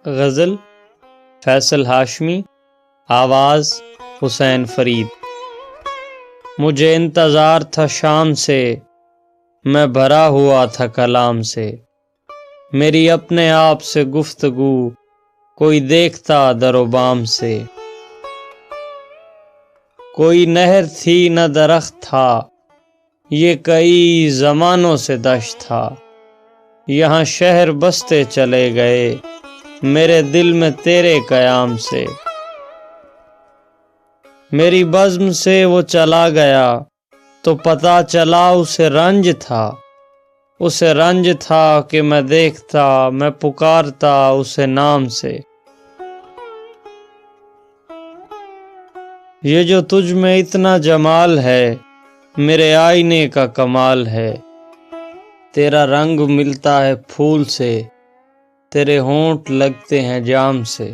غزل فیصل ہاشمی، آواز حسین فرید۔ مجھے انتظار تھا شام سے، میں بھرا ہوا تھا کلام سے، میری اپنے آپ سے گفتگو کوئی دیکھتا در و بام سے۔ کوئی نہر تھی نہ درخت تھا، یہ کئی زمانوں سے دشت تھا، یہاں شہر بستے چلے گئے میرے دل میں تیرے قیام سے۔ میری بزم سے وہ چلا گیا تو پتہ چلا اسے رنج تھا، اسے رنج تھا کہ میں دیکھتا، میں پکارتا اسے نام سے۔ یہ جو تجھ میں اتنا جمال ہے میرے آئینے کا کمال ہے، تیرا رنگ ملتا ہے پھول سے، تیرے ہونٹ لگتے ہیں جام سے۔